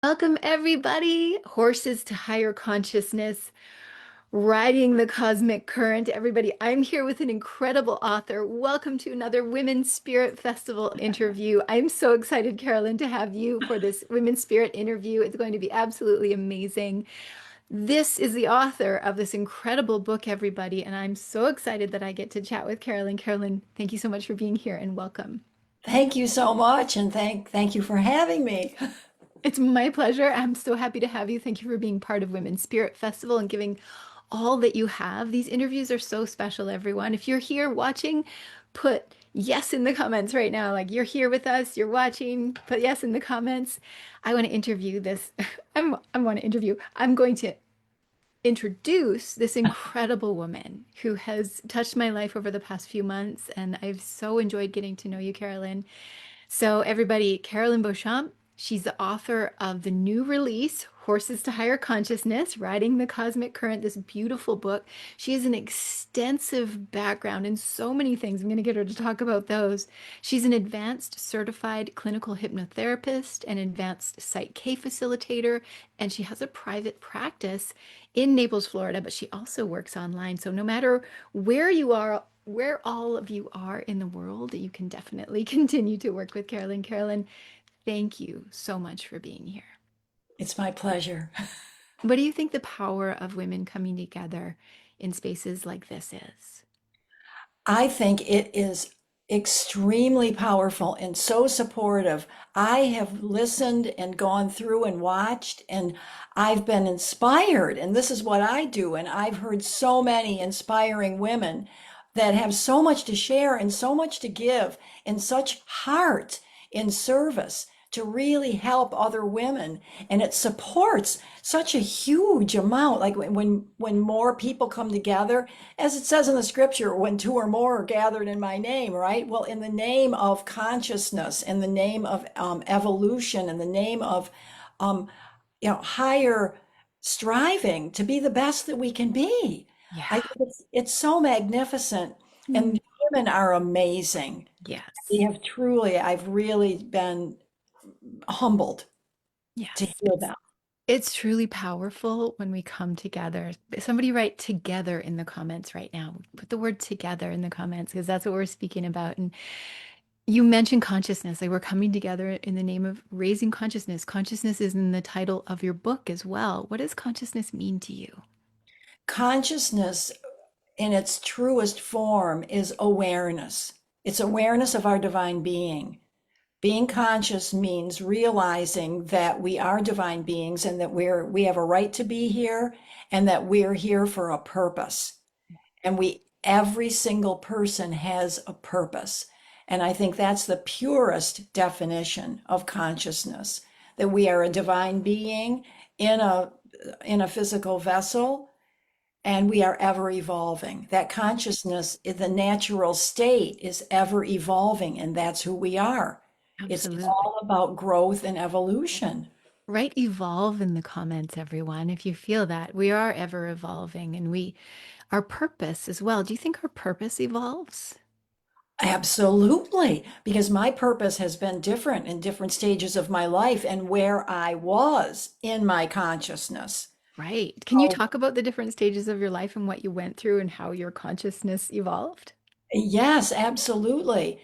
Welcome, everybody. Horses to higher consciousness, riding the cosmic current. Everybody, I'm here with an incredible author. Welcome to another Women's Spirit Festival interview. I'm so excited, Carolyn, to have you for this Women's Spirit interview. It's going to be absolutely amazing. This is the author of this incredible book, everybody, and I'm so excited that I get to chat with Carolyn. Carolyn, thank you so much for being here and welcome. Thank you so much, and thank you for having me. It's my pleasure. I'm so happy to have you. Thank you for being part of Women's Spirit Festival and giving all that you have. These interviews are so special, everyone. If you're here watching, put yes in the comments right now. Like you're here with us, you're watching, put yes in the comments. I want to interview this. I want to interview. I'm going to introduce this incredible woman who has touched my life over the past few months, and I've so enjoyed getting to know you, Carolyn. So, everybody, Carolyn Beauchamp, she's the author of the new release, Horses to Higher Consciousness, Riding the Cosmic Current, this beautiful book. She has an extensive background in so many things. I'm going to get her to talk about those. She's an advanced certified clinical hypnotherapist, an advanced psych facilitator, and she has a private practice in Naples, Florida, but she also works online. So, no matter where you are, where all of you are in the world, you can definitely continue to work with Carolyn. Carolyn, thank you so much for being here. It's my pleasure. What do you think the power of women coming together in spaces like this is? I think it is extremely powerful and so supportive. I have listened and gone through and watched, and I've been inspired. And this is what I do. And I've heard so many inspiring women that have so much to share and so much to give, and such heart in service to really help other women. And it supports such a huge amount. Like when more people come together, as it says in the scripture, when two or more are gathered in my name, right? Well, in the name of consciousness, in the name of evolution, in the name of um, higher striving to be the best that we can be. I Yeah. think it's so magnificent, and Mm. the women are amazing. They Yes. have truly, I've really been humbled to Yes. hear them. It's truly powerful when we come together. Somebody write together in the comments right now. Put the word together in the comments because that's what we're speaking about. And you mentioned consciousness, like we're coming together in the name of raising consciousness. Consciousness is in the title of your book as well. What does consciousness mean to you? Consciousness in its truest form is awareness. It's awareness of our divine being. Being conscious means realizing that we are divine beings and that we have a right to be here and that we're here for a purpose. And every single person has a purpose. And I think that's the purest definition of consciousness, that we are a divine being in a physical vessel, and we are ever evolving. That consciousness, the natural state, is ever evolving, and that's who we are. It's Absolutely. all about growth and evolution. Write evolve in the comments, everyone, if you feel that. We are ever evolving and our purpose as well. Do you think our purpose evolves? Absolutely, because my purpose has been different in different stages of my life and where I was in my consciousness. Right. Can you So, talk about the different stages of your life and what you went through and how your consciousness evolved? yes, absolutely.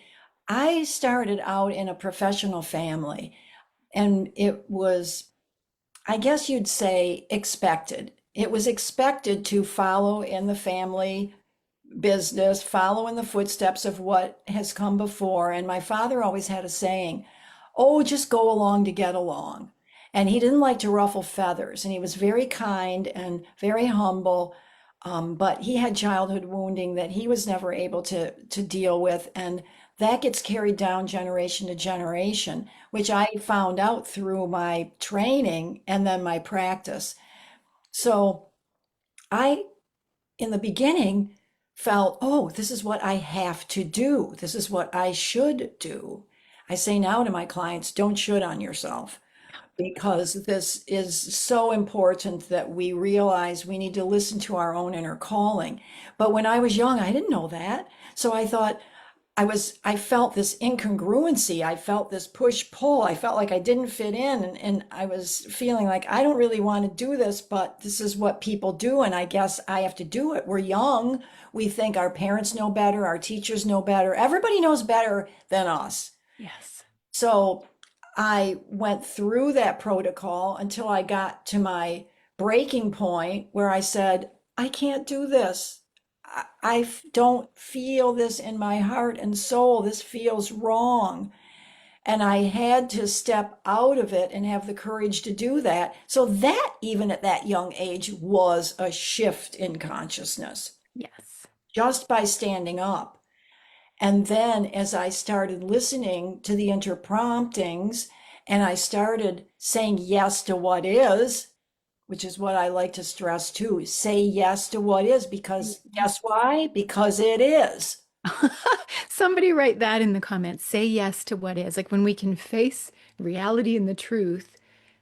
I started out in a professional family, and it was, I guess you'd say, expected. It was expected to follow in the family business, follow in the footsteps of what has come before. And my father always had a saying, oh, just go along to get along. And he didn't like to ruffle feathers, and he was very kind and very humble. But he had childhood wounding that he was never able to deal with. And that gets carried down generation to generation, which I found out through my training and then my practice. So I, in the beginning, felt, oh, this is what I have to do. This is what I should do. I say now to my clients, don't should on yourself, because this is so important that we realize we need to listen to our own inner calling. But when I was young, I didn't know that. So I thought, I felt this incongruency. I felt this push pull. I felt like I didn't fit in. And I was feeling like I don't really want to do this, but this is what people do. And I guess I have to do it. We're young. We think our parents know better. Our teachers know better. Everybody knows better than us. Yes. So I went through that protocol until I got to my breaking point where I said, I can't do this. I don't feel this in my heart and soul. This feels wrong. And I had to step out of it and have the courage to do that. So that, even at that young age, was a shift in consciousness Yes. just by standing up. And then as I started listening to the interpromptings and I started saying yes to what is, which is what I like to stress too, say yes to what is, because guess why? Because it is. Somebody write that in the comments. Say yes to what is. Like when we can face reality and the truth,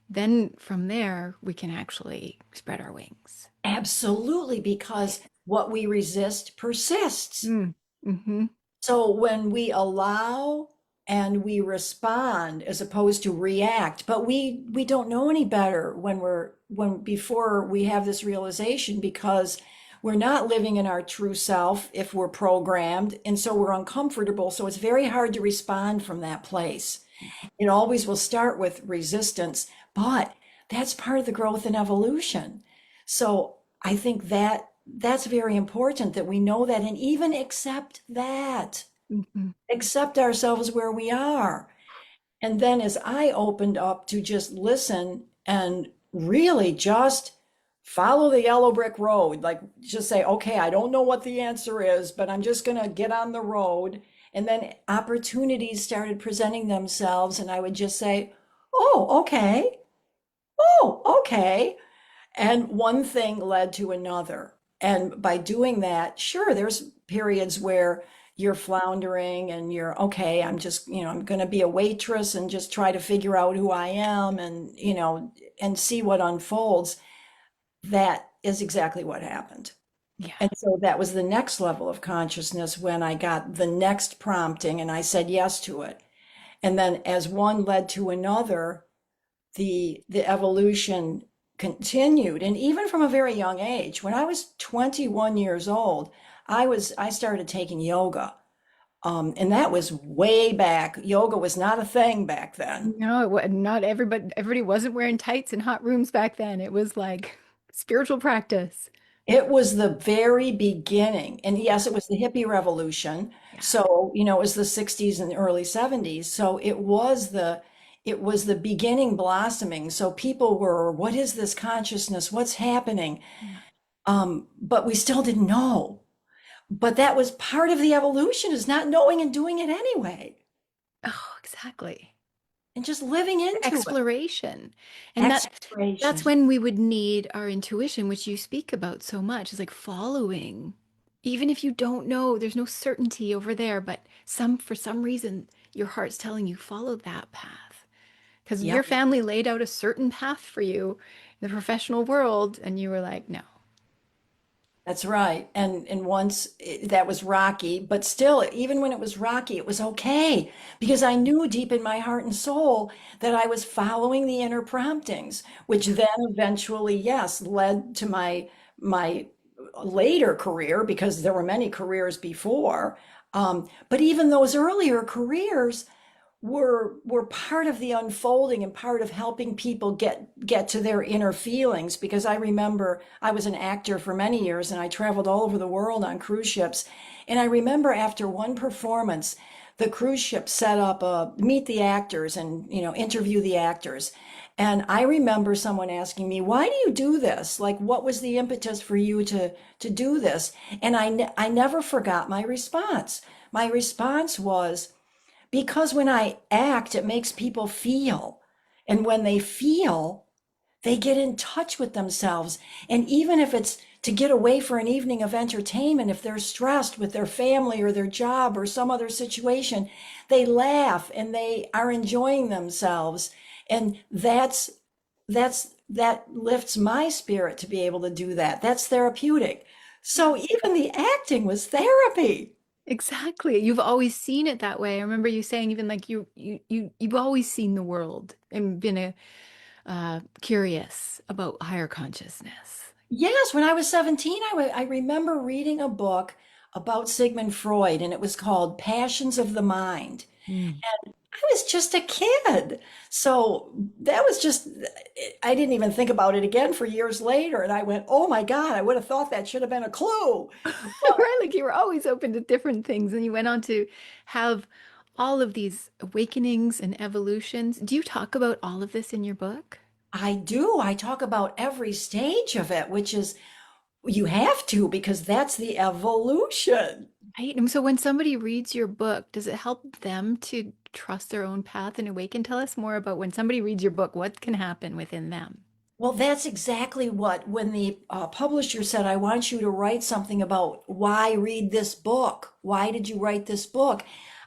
then from there we can actually spread our wings. Absolutely, because what we resist persists. Mm. Hmm. So when we allow and we respond as opposed to react, but we don't know any better when before we have this realization because we're not living in our true self if we're programmed, and so we're uncomfortable. So it's very hard to respond from that place. It always will start with resistance, but that's part of the growth and evolution. So I think that that's very important that we know that and even accept that, Hmm. accept ourselves where we are. And then as I opened up to just listen and really just follow the yellow brick road, like just say, okay, I don't know what the answer is, but I'm just going to get on the road. And then opportunities started presenting themselves, and I would just say, oh, okay. Oh, okay. And one thing led to another. And by doing that, sure, there's periods where you're floundering and you're, okay, I'm just, I'm going to be a waitress and just try to figure out who I am and, and see what unfolds. That is exactly what happened. Yeah. And so that was the next level of consciousness when I got the next prompting and I said yes to it. And then as one led to another, the evolution continued. And even from a very young age, when I was 21 years old, I started taking yoga. And that was way back. Yoga was not a thing back then. No, not everybody wasn't wearing tights in hot rooms back then. It was like spiritual practice. It was the very beginning. And yes, it was the hippie revolution. Yeah. So, it was the 60s and early 70s. So it was the beginning blossoming. So people were, what is this consciousness? What's happening? Yeah. But we still didn't know. But that was part of the evolution is not knowing and doing it anyway Oh, exactly. and just living into it. Exploration. And that's Exploration. when we would need our intuition, which you speak about so much, is like following. Even if you don't know, there's no certainty over there, but for some reason your heart's telling you follow that path. Because your Yep. family laid out a certain path for you in the professional world, and you were like, no. That's right. And once that was rocky, but still, even when it was rocky, it was okay because I knew deep in my heart and soul that I was following the inner promptings, which then eventually, yes, led to my later career because there were many careers before. But even those earlier careers were part of the unfolding and part of helping people get to their inner feelings because I remember I was an actor for many years and I traveled all over the world on cruise ships, and I remember after one performance the cruise ship set up a meet the actors and interview the actors, and I remember someone asking me, why do you do this? Like, what was the impetus for you to do this? And I never forgot my response. My response was, because when I act, it makes people feel. And when they feel, they get in touch with themselves. And even if it's to get away for an evening of entertainment, if they're stressed with their family or their job or some other situation, they laugh and they are enjoying themselves. And that lifts my spirit to be able to do that. That's therapeutic. So even the acting was therapy. Exactly. You've always seen it that way. I remember you saying even like you've always seen the world and been a curious about higher consciousness. Yes, when I was 17, I remember reading a book about Sigmund Freud, and it was called Passions of the Mind. Mm. I was just a kid. So that was just, I didn't even think about it again for years later. And I went, oh my God, I would have thought that should have been a clue. Right? Like you were always open to different things, and you went on to have all of these awakenings and evolutions. Do you talk about all of this in your book? I do. I talk about every stage of it, which is, you have to, because that's the evolution. Right. And so when somebody reads your book, does it help them to trust their own path and awaken? Tell us more about when somebody reads your book, what can happen within them? Well, that's exactly what, when the publisher said, I want you to write something about why read this book. Why did you write this book?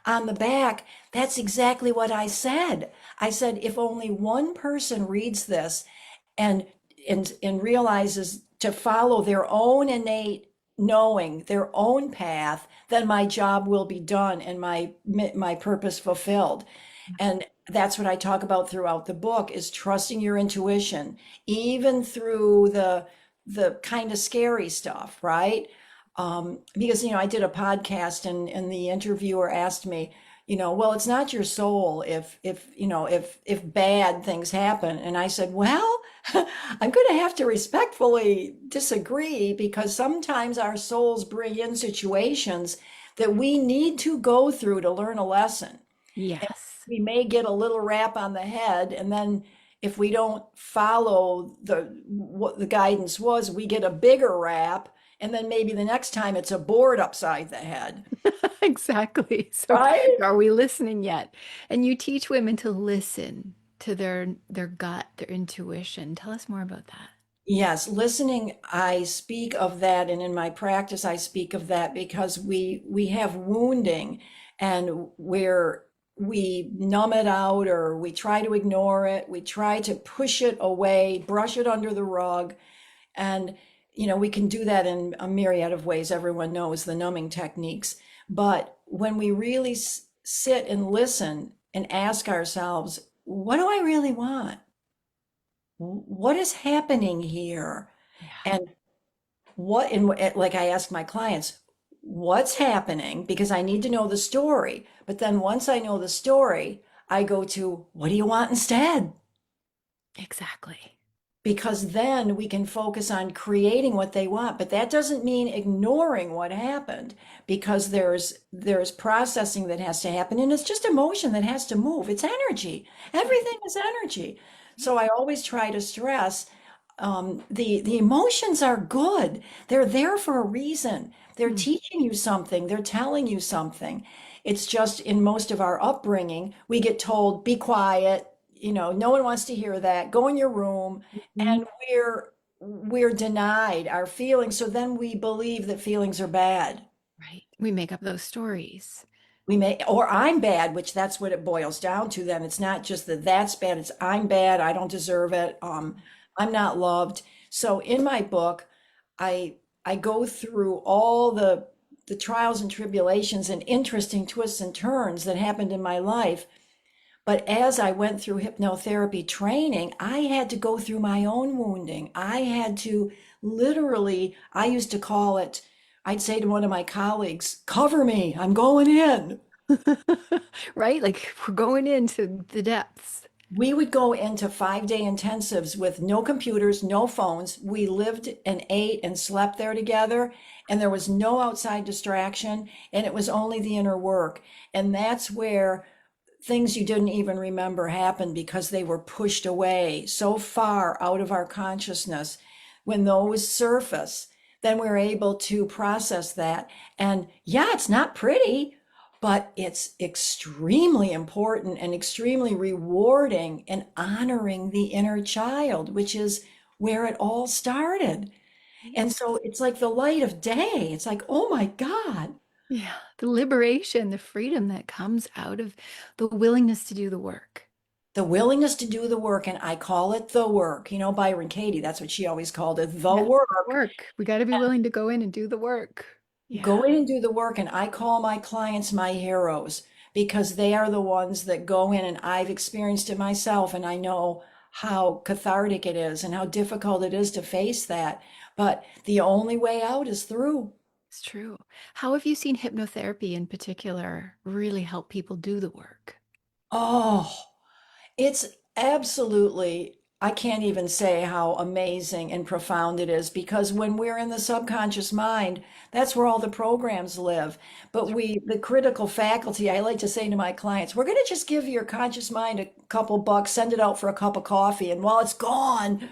On the back, that's exactly what I said. I said, if only one person reads this and and realizes to follow their own innate knowing, their own path, then my job will be done and my purpose fulfilled. And that's what I talk about throughout the book is trusting your intuition, even through the kind of scary stuff, right? Because I did a podcast and the interviewer asked me, well, it's not your soul if bad things happen. And I said, well, I'm going to have to respectfully disagree because sometimes our souls bring in situations that we need to go through to learn a lesson. Yes. We may get a little rap on the head, and then if we don't follow what the guidance was, we get a bigger rap, and then maybe the next time it's a board upside the head, Exactly. So right? are we listening yet? And you teach women to listen to their gut, their intuition. Tell us more about that. Yes, listening, I speak of that, and in my practice, I speak of that because we have wounding, and where we numb it out or we try to ignore it, we try to push it away, brush it under the rug, and we can do that in a myriad of ways. Everyone knows the numbing techniques, but when we really sit and listen and ask ourselves, what do I really want? What is happening here? Yeah. And like I ask my clients, what's happening? Because I need to know the story. But then once I know the story, I go to, what do you want instead? Exactly. Because then we can focus on creating what they want. But that doesn't mean ignoring what happened because there's processing that has to happen and it's just emotion that has to move. It's energy. Everything is energy. So I always try to stress the emotions are good. They're there for a reason. They're Mm. teaching you something. They're telling you something. It's just in most of our upbringing, we get told, be quiet. No one wants to hear that. Go in your room. Mhm. And we're denied our feelings. So then we believe that feelings are bad. Right. We make up those stories. We may, or I'm bad, which that's what it boils down to then. It's not just that that's bad, it's I'm bad, I don't deserve it, I'm not loved. So in my book, I I go through all the trials and tribulations and interesting twists and turns that happened in my life. But as I went through hypnotherapy training, I had to go through my own wounding. I had to literally, I used to call it, I'd say to one of my colleagues, cover me, I'm going in. Right? Like we're going into the depths. We would go into 5-day intensives with no computers, no phones. We lived and ate and slept there together, and there was no outside distraction, and it was only the inner work. And that's where things you didn't even remember happened because they were pushed away so far out of our consciousness. When those surface, then we're able to process that. And yeah, it's not pretty, but it's extremely important and extremely rewarding and honoring the inner child, which is where it all started. And Right? so it's like the light of day. It's like, oh my God, Yeah. The liberation, the freedom that comes out of the willingness to do the work. the willingness to do the work. And I call it the work. Byron Katie, that's what she always called it, the Yeah. work. Work. We got to be willing to go in and do the work. Yeah, Go in and do the work. And I call my clients my heroes because they are the ones that go in, and I've experienced it myself. And I know how cathartic it is and how difficult it is to face that. But the only way out is through. it's true. How have you seen hypnotherapy in particular really help people do the work? Oh, it's absolutely, I can't even say how amazing and profound it is because when we're in the subconscious mind, that's where all the programs live. But the critical faculty, I like to say to my clients, we're going to just give your conscious mind a couple bucks, send it out for a cup of coffee, and while it's gone,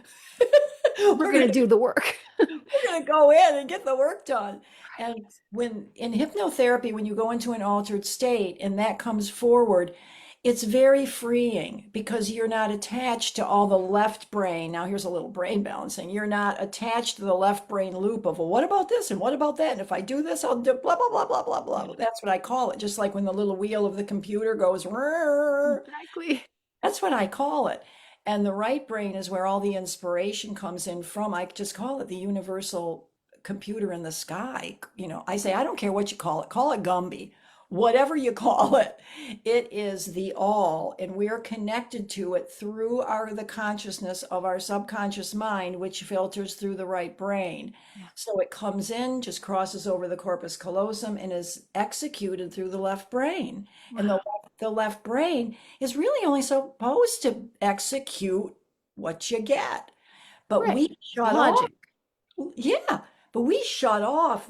We're we're going going to to do the work. we're going to go in and get the work done. And when in hypnotherapy, when you go into an altered state and that comes forward, it's very freeing because you're not attached to all the left brain. Now, here's a little brain balancing. You're not attached to the left brain loop of, well, what about this and what about that? And if I do this, I'll do blah, blah, blah, blah, blah, blah. Yeah, That's what I call it. Just like when the little wheel of the computer goes, "Rrrr," exactly. that's what I call it. And the right brain is where all the inspiration comes in from. I just call it the universal computer in the sky. You know, I say, I don't care what you call it Gumby, whatever you call it is the all. And we're connected to it through the consciousness of our subconscious mind, which filters through the right brain. Yeah. So it comes in, just crosses over the corpus callosum and is executed through the left brain. And Wow. the left brain is really only supposed to execute what you get. But Right. we It's shut off, logic. yeah, but we shut off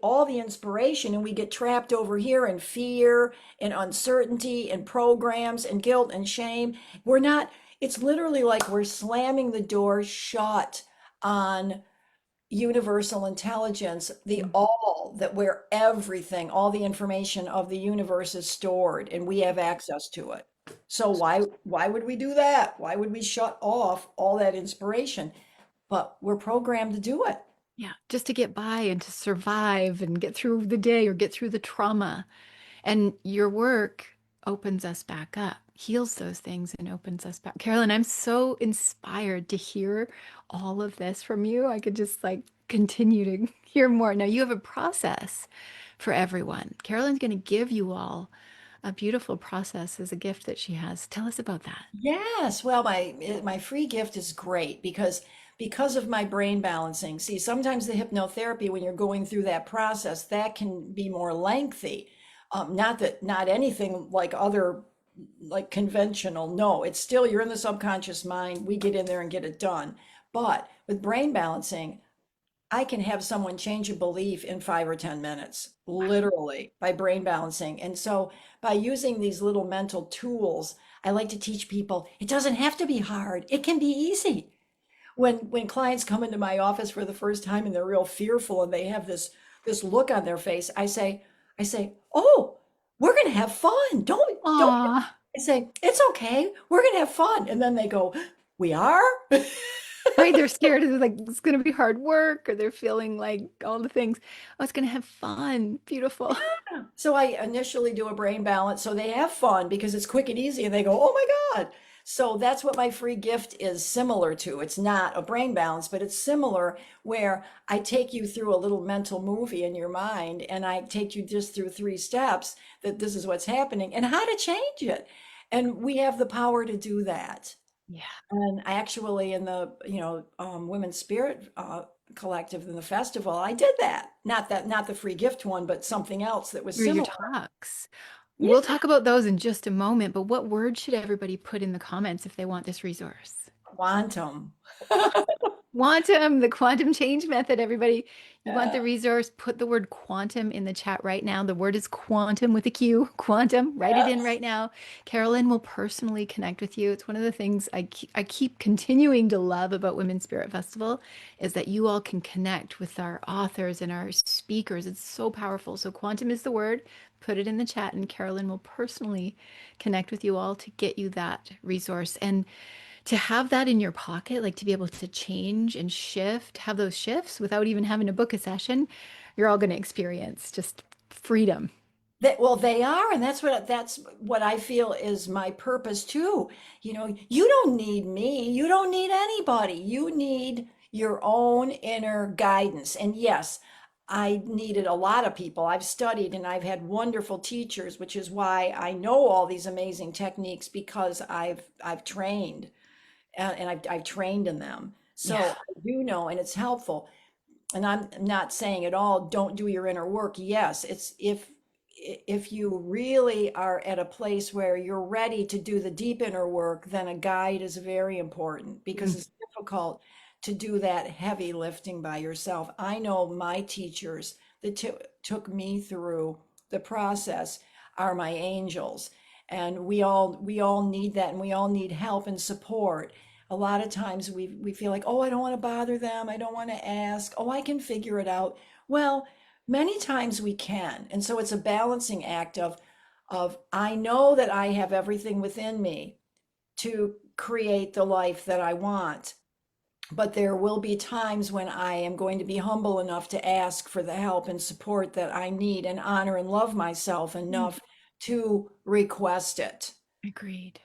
all the inspiration, and we get trapped over here in fear and uncertainty and programs and guilt and shame. We're not, it's literally like we're slamming the door shut on universal intelligence, the Mm. all that where everything, all the information of the universe is stored and we have access to it. So why would we do that? Why would we shut off all that inspiration? But we're programmed to do it. Yeah, just to get by and to survive and get through the day or get through the trauma. And your work opens us back up, heals those things and opens us back. Carolyn, I'm so inspired to hear all of this from you. I could just like continue to hear more. Now, you have a process for everyone. Carolyn's going to give you all a beautiful process as a gift that she has. Tell us about that. Yes, well, my free gift is great because of my brain balancing. See, sometimes the hypnotherapy, when you're going through that process, that can be more lengthy. Not anything like other like conventional. No, it's still you're in the subconscious mind. We get in there and get it done. But with brain balancing, I can have someone change a belief in 5 or 10 minutes, literally by brain balancing. And so by using these little mental tools, I like to teach people it doesn't have to be hard. It can be easy. When clients come into my office for the first time and they're real fearful and they have this look on their face, I say, "Oh, we're gonna have fun. Don't." Aw. I say, "It's okay. We're gonna have fun." And then they go, "We are?" Right, they're scared of like it's going to be hard work, or they're feeling like all the things. Oh, it's going to have fun. Beautiful. So I initially do a brain balance so they have fun because it's quick and easy and they go, "Oh my God." So that's what my free gift is similar to. It's not a brain balance, but it's similar where I take you through a little mental movie in your mind and I take you just through 3 steps that this is what's happening and how to change it. And we have the power to do that. Yeah. And I actually, in the Women's Spirit Collective in the festival, I did that. Not the free gift one, but something else that was Through your similar. talks. Yeah, We'll talk about those in just a moment, but what word should everybody put in the comments if they want this resource? quantum. Quantum, the quantum change method, everybody. You want Yeah. the resource? Put the word quantum in the chat right now. The word is quantum with a Q, quantum. Write it in Yes. right now. Carolyn will personally connect with you. It's one of the things I keep continuing to love about Women's Spirit Festival is that you all can connect with our authors and our speakers. It's so powerful. So quantum is the word. Put it in the chat, and Carolyn will personally connect with you all to get you that resource. And to have that in your pocket, like to be able to change and shift, have those shifts without even having to book a session, you're all going to experience just freedom. Well, they are, and that's what I feel is my purpose too. You don't need me. You don't need anybody. You need your own inner guidance. And yes, I needed a lot of people. I've studied and I've had wonderful teachers, which is why I know all these amazing techniques because I've trained and I've trained in them. Yeah. So I do know, and it's helpful. And I'm not saying at all, don't do your inner work. Yes, it's if you really are at a place where you're ready to do the deep inner work, then a guide is very important because Mm. it's difficult to do that heavy lifting by yourself. I know my teachers that took me through the process are my angels, and we all need that, and we all need help and support. A lot of times we feel like, oh, I don't want to bother them. I don't want to ask. Oh, I can figure it out. Well, many times we can. And so it's a balancing act of I know that I have everything within me to create the life that I want. But there will be times when I am going to be humble enough to ask for the help and support that I need and honor and love myself Mm. enough to request it. Agreed.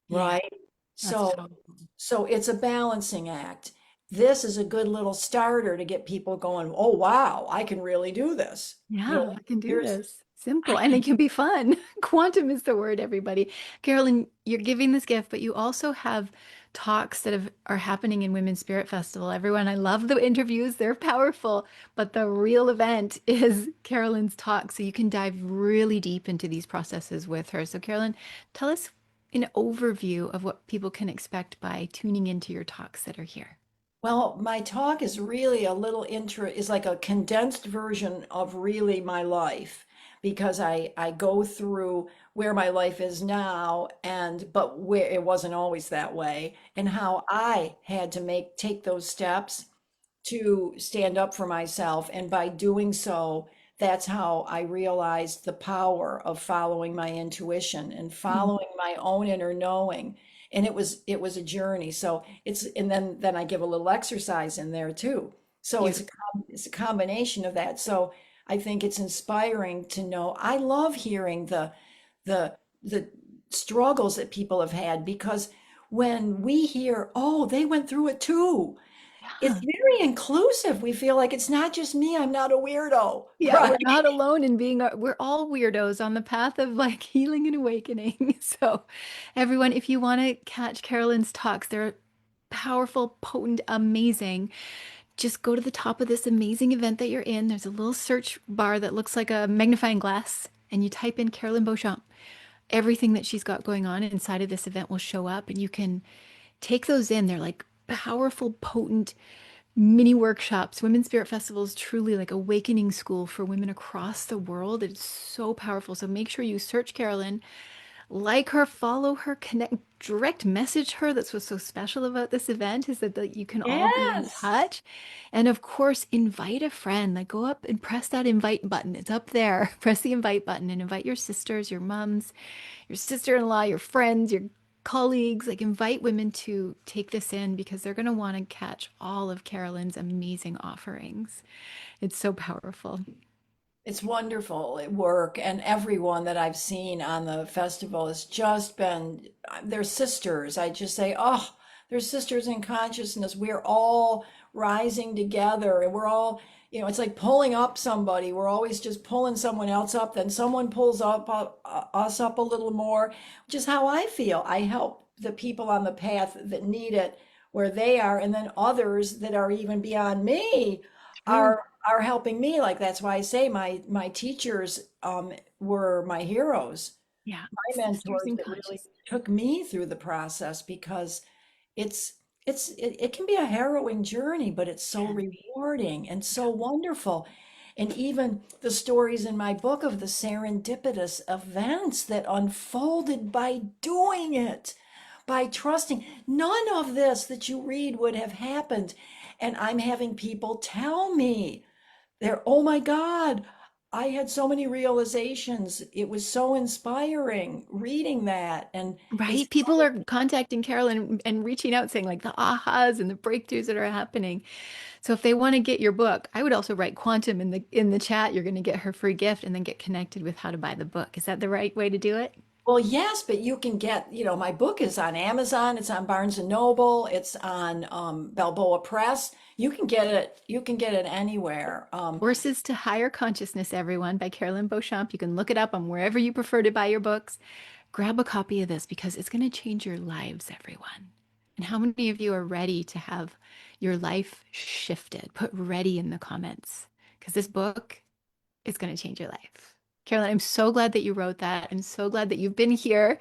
Yeah, Right? that's So, total. so it's a balancing act. This is a good little starter to get people going, oh, wow, I can really do this. Yeah, I can do Here's, this. Simple. And it can be fun. Quantum is the word, everybody. Carolyn, you're giving this gift, but you also have talks that are happening in Women's Spirit Festival. Everyone, I love the interviews. They're powerful, but the real event is Carolyn's talk. So you can dive really deep into these processes with her. So Carolyn, tell us an overview of what people can expect by tuning into your talks that are here. well, my talk is really a little is like a condensed version of really my life because I go through where my life is now and but where it wasn't always that way and how I had to take those steps to stand up for myself. And by doing so, that's how I realized the power of following my intuition and Mm. following my own inner knowing. And it was a journey. So it's and then I give a little exercise in there too. So Beautiful. it's a combination of that. So I think it's inspiring to know. I love hearing the the struggles that people have had because when we hear, oh, they went through it too, it's Yeah. very inclusive. We feel like it's not just me, I'm not a weirdo, Yeah, right? we're not alone in being, we're all weirdos on the path of like healing and awakening. So, everyone, if you want to catch Carolyn's talks, they're powerful, potent, amazing. Just go to the top of this amazing event that you're in. There's a little search bar that looks like a magnifying glass, and you type in Carolyn Beauchamp. Everything that she's got going on inside of this event will show up, and you can take those in. They're like powerful, potent mini workshops. Women's Spirit Festival is truly like awakening school for women across the world. It's so powerful. So make sure you search Carolyn, like her, follow her, connect, direct message her. That's what's so special about this event is that you can all be in Yes. touch. And of course, invite a friend. Like go up and press that invite button. It's up there. Press the invite button and invite your sisters, your moms, your sister-in-law, your friends, your colleagues, like invite women to take this in because they're going to want to catch all of Carolyn's amazing offerings. It's so powerful. It's wonderful at work, and everyone that I've seen on the festival has just been, they're sisters. I just say, oh, they're sisters in consciousness. We're all rising together, and we're all, it's like pulling up somebody. We're always just pulling someone else up, then someone pulls us up a little more, which is how I feel. I help the people on the path that need it where they are, and then others that are even beyond me True. are helping me. Like that's why I say my teachers were my heroes, Yeah. my Sisters mentors in that really consciousness. took me through the process because it's it can be a harrowing journey, but it's so Can be. rewarding and Yeah. so wonderful. And even the stories in my book of the serendipitous events that unfolded by doing it, by trusting. None of this that you read would have happened. And I'm having people tell me, they're, oh my God, I had so many realizations. It was so inspiring reading that. And they Right? said, People are contacting Carolyn and reaching out saying like the ahas and the breakthroughs that are happening. So if they want to get your book, I would also write quantum in the chat. You're going to get her free gift and then get connected with how to buy the book. Is that the right way to do it? Well, yes, but you can get, my book is on Amazon, it's on Barnes and Noble, it's on Balboa Press. You can get it anywhere. Horses to Higher Consciousness, everyone, by Carolyn Beauchamp. You can look it up on wherever you prefer to buy your books. Grab a copy of this because it's going to change your lives, everyone. And how many of you are ready to have your life shifted? Put ready in the comments because this book is going to change your life. Carolyn, I'm so glad that you wrote that. I'm so glad that you've been here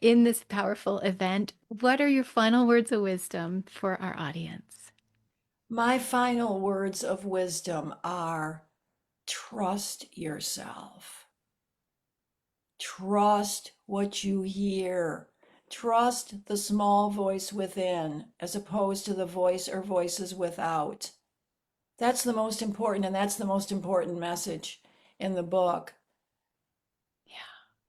in this powerful event. What are your final words of wisdom for our audience? My final words of wisdom are trust yourself. Trust what you hear. Trust the small voice within as opposed to the voice or voices without. That's the most important, and that's the most important message in the book. Yeah,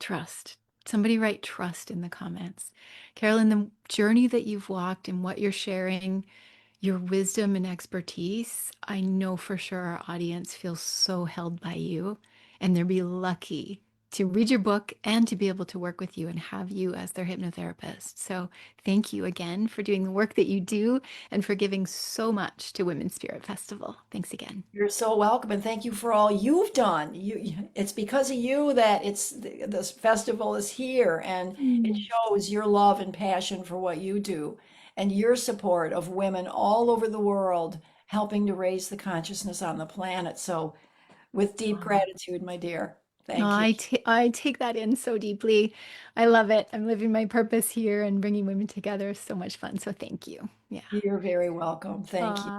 trust. Somebody write trust in the comments. Carolyn, the journey that you've walked and what you're sharing, your wisdom and expertise, I know for sure our audience feels so held by you, and they'll be lucky to read your book and to be able to work with you and have you as their hypnotherapist. So thank you again for doing the work that you do and for giving so much to Women's Spirit Festival. Thanks again. You're so welcome, and thank you for all you've done. It's because of you that this festival is here, and it Mm. shows your love and passion for what you do, and your support of women all over the world, helping to raise the consciousness on the planet. So, with deep gratitude, my dear, Oh, thank you. I take that in so deeply. I love it. I'm living my purpose here and bringing women together. So much fun. So thank you. Yeah. You're very welcome. Thank you.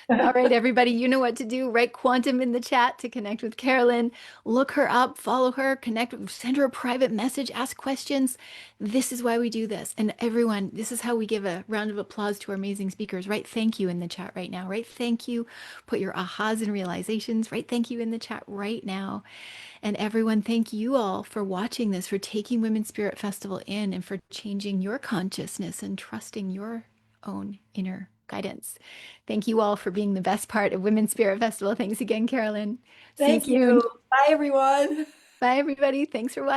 All right, everybody, you know what to do. Write quantum in the chat to connect with Carolyn. Look her up, follow her, connect, send her a private message, ask questions. This is why we do this. And everyone, this is how we give a round of applause to our amazing speakers. Write thank you in the chat right now. Write thank you. Put your ahas and realizations. Write thank you in the chat right now. And everyone, thank you all for watching this, for taking Women's Spirit Festival in, and for changing your consciousness and trusting your own inner guidance. Thank you all for being the best part of Women's Spirit Festival. Thanks again, Carolyn. See you Thank you. soon. Bye, everyone. Bye, everybody. Thanks for watching.